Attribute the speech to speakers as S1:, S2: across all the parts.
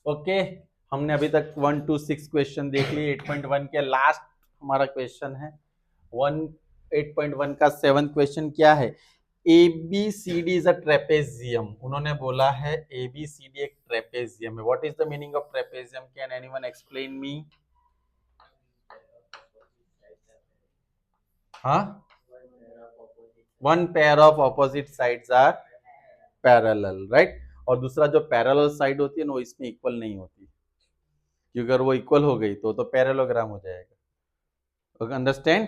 S1: Okay, हमने अभी तक 1 to 6 क्वेश्चन देख लिए। 8.1 के लास्ट हमारा क्वेश्चन है 8.1 का 7th क्वेश्चन क्या है? ABCD is a trapezium. उन्होंने बोला है ABCD एक ट्रेपेजियम है। What is the meaning of trapezium? Can anyone explain me? हाँ, one pair of opposite sides are parallel, right. और दूसरा जो पैरेलल साइड होती है ना, वो इसमें इक्वल नहीं होती, क्योंकि अगर वो इक्वल हो गई तो पैरेललोग्राम हो जाएगा। अंडरस्टैंड?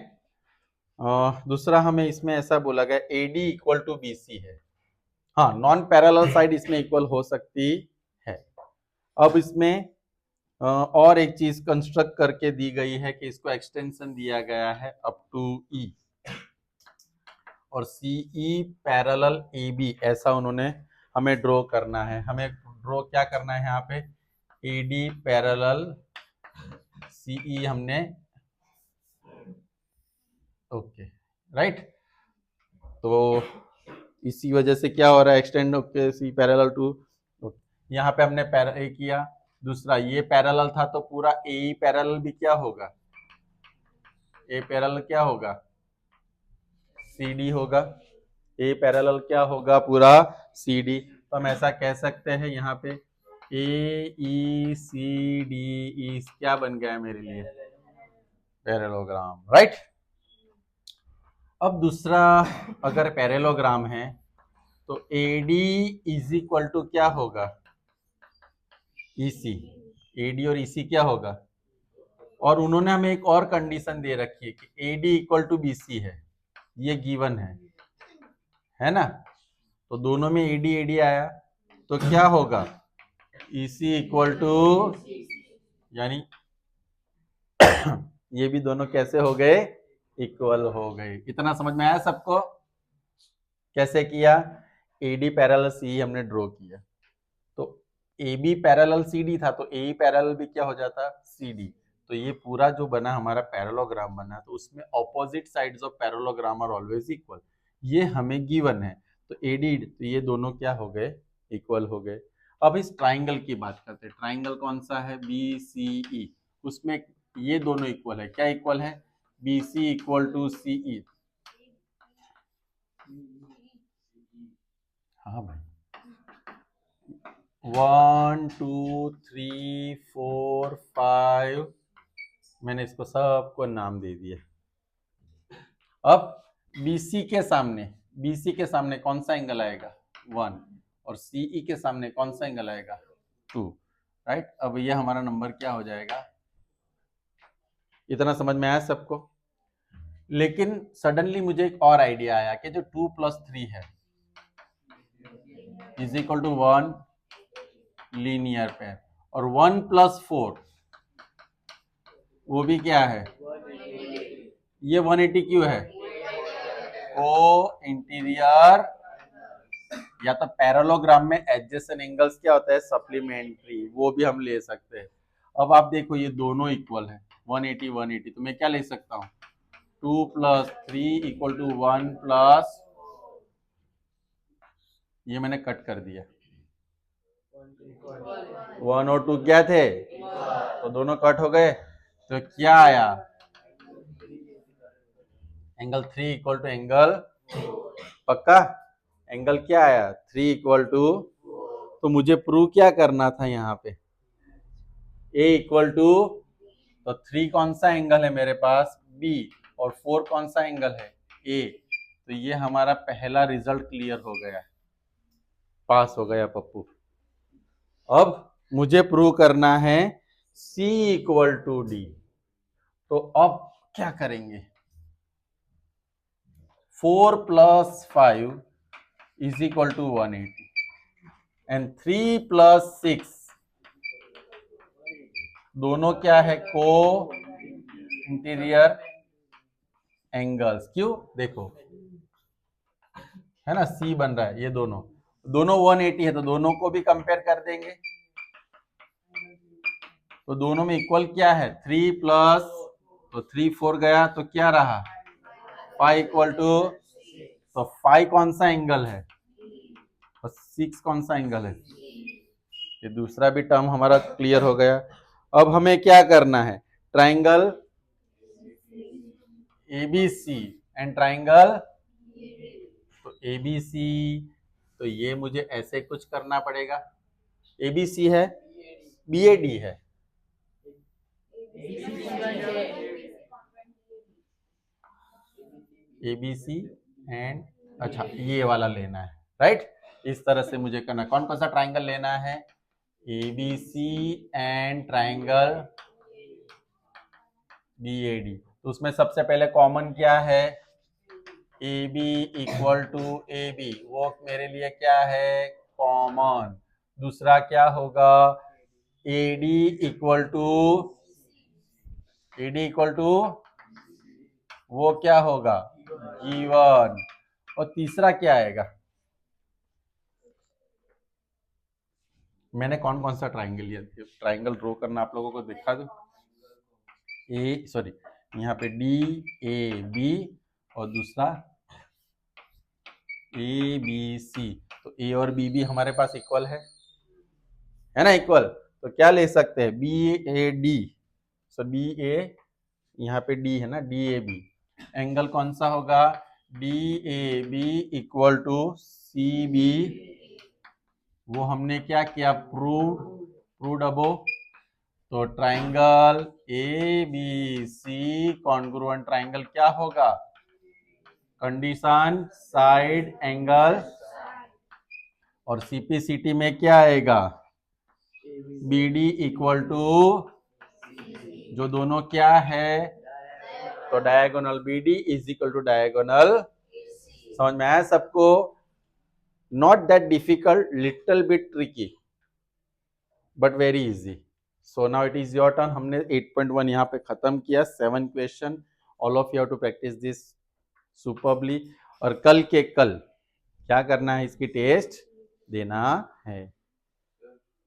S1: दूसरा हमें इसमें ऐसा बोला गया AD इक्वल टू BC है। हाँ, नॉन पैरेलल साइड इसमें इक्वल हो सकती है। अब इसमें और एक चीज कंस्ट्रक्ट करके दी गई है कि इसको एक्सटेंशन दिया गया है अप टू E, और CE पैरेलल AB, ऐसा उन्होंने हमें ड्रॉ करना है। हमें ड्रॉ क्या करना है यहाँ पे? AD पैरेलल CE हमने, ओके, राइट। तो इसी वजह से क्या हो रहा है, extend okay C parallel to, यहाँ पे हमने ए किया। दूसरा ये पैरेलल था तो पूरा ए पैरेलल भी क्या होगा? ए पैरेलल क्या होगा? CD होगा। ए पैरेलल क्या होगा? पूरा CD। तो हम ऐसा कह सकते हैं यहाँ पे AECD क्या बन गया है मेरे लिए? Parallelogram, right. अब दूसरा, अगर पैरेललोग्राम है तो AD इज इक्वल टू क्या होगा? EC। AD और EC क्या होगा? और उन्होंने हमें एक और कंडीशन दे रखी है कि AD इक्वल टू BC है, ये गिवन है ना। तो दोनों में AD AD आया तो क्या होगा? EC इक्वल टू, यानी ये भी दोनों कैसे हो गए? इक्वल हो गए। इतना समझ में आया सबको? कैसे किया? AD पैरेलल CE हमने ड्रॉ किया, तो AB पैरेलल CD था तो AE पैरेलल भी क्या हो जाता? CD। तो ये पूरा जो बना हमारा पैरेललोग्राम बना, तो उसमें opposite sides of parallelogram are always equal, ये हमें गिवन है। तो AD, तो ये दोनों क्या हो गए? इक्वल हो गए। अब इस ट्राइंगल की बात करते हैं। ट्राइंगल कौन सा है? BCE। उसमें ये दोनों इक्वल है। क्या इक्वल है? BC equal to CE। हाँ भाई, 1 2 3 4 5, मैंने इसको सबको नाम दे दिया। अब BC के सामने कौन सा एंगल आएगा? 1, और CE के सामने कौन सा एंगल आएगा? 2, राइट। अब ये हमारा नंबर क्या हो जाएगा? इतना समझ में आया सबको? लेकिन सडनली मुझे एक और आइडिया आया कि जो 2 + 3 है is equal to 1 linear pair, और 1 + 4 वो भी क्या है? ये 180 क्यों है? को इंटीरियर, या तो पैरेललोग्राम में एडजेसेंट एंगल्स क्या होता है? सप्लीमेंट्री, वो भी हम ले सकते हैं। अब आप देखो ये दोनों इक्वल है, 180 180, तो मैं क्या ले सकता हूँ? 2 + 3 इक्वल टू 1 प्लस, ये मैंने कट कर दिया। 1 और 2 क्या थे? तो दोनों कट हो गए, तो क्या आया? एंगल 3 इक्वल टू एंगल, पक्का एंगल क्या आया? 3 इक्वल टू, तो मुझे प्रूव क्या करना था यहाँ पे? A इक्वल टू, तो 3 कौन सा एंगल है मेरे पास? B, और 4 कौन सा एंगल है? A। तो ये हमारा पहला रिजल्ट क्लियर हो गया, पास हो गया पप्पू। अब मुझे प्रूव करना है C इक्वल टू D। तो अब क्या करेंगे? 4 + 5 इज इक्वल टू 180, एंड 3 + 6 दोनों क्या है? को इंटीरियर एंगल्स। क्यों? देखो, है ना, C बन रहा है, ये दोनों 180 है, तो दोनों को भी कंपेयर कर देंगे। तो दोनों में इक्वल क्या है? 3 + तो 3 4 गया, तो क्या रहा? 5 इक्वल टू, तो 5 कौन सा एंगल है और 6 कौन सा एंगल है? ये दूसरा भी टर्म हमारा क्लियर हो गया। अब हमें क्या करना है, ट्राइंगल एबीसी एंड ट्राइंगल, तो एबीसी, तो ये मुझे ऐसे कुछ करना पड़ेगा। एबीसी है, बीएडी है, एबीसी एंड, अच्छा ये वाला लेना है, राइट। इस तरह से मुझे करना, कौन कौन सा ट्राइंगल लेना है, एबीसी एंड ट्राइंगल बीएडी। तो उसमें सबसे पहले कॉमन क्या है, A B equal to A B, वो मेरे लिए क्या है, कॉमन। दूसरा क्या होगा, A D equal to, A D equal to, वो क्या होगा, गिवन। और तीसरा क्या आएगा, मैंने कौन कौन सा ट्राइंगल लिया, ट्राइंगल ड्रॉ करना आप लोगों को दिखा दो। यहाँ पे डी ए बी और दूसरा ए बी सी। तो ए और बी भी हमारे पास इक्वल है ना, इक्वल। तो क्या ले सकते हैं, B A D, so B A, यहाँ पे डी है ना, डी ए बी। एंगल कौन सा होगा, D A B equal to C B. वो हमने क्या किया, प्रूव्ड अबोव। तो triangle A B C congruent triangle क्या होगा, कंडीशन साइड एंगल। और सीपीसीटी में क्या आएगा, बी डी इक्वल टू, जो दोनों क्या है, तो diagonal B D is equal to diagonal. समझ में आया सबको, not that difficult, little bit tricky but very easy. So now it is your turn. हमने 8.1 यहाँ पे खत्म किया, 7 question, all of you have to practise this superbly. और कल के कल क्या करना है, इसकी टेस्ट देना है।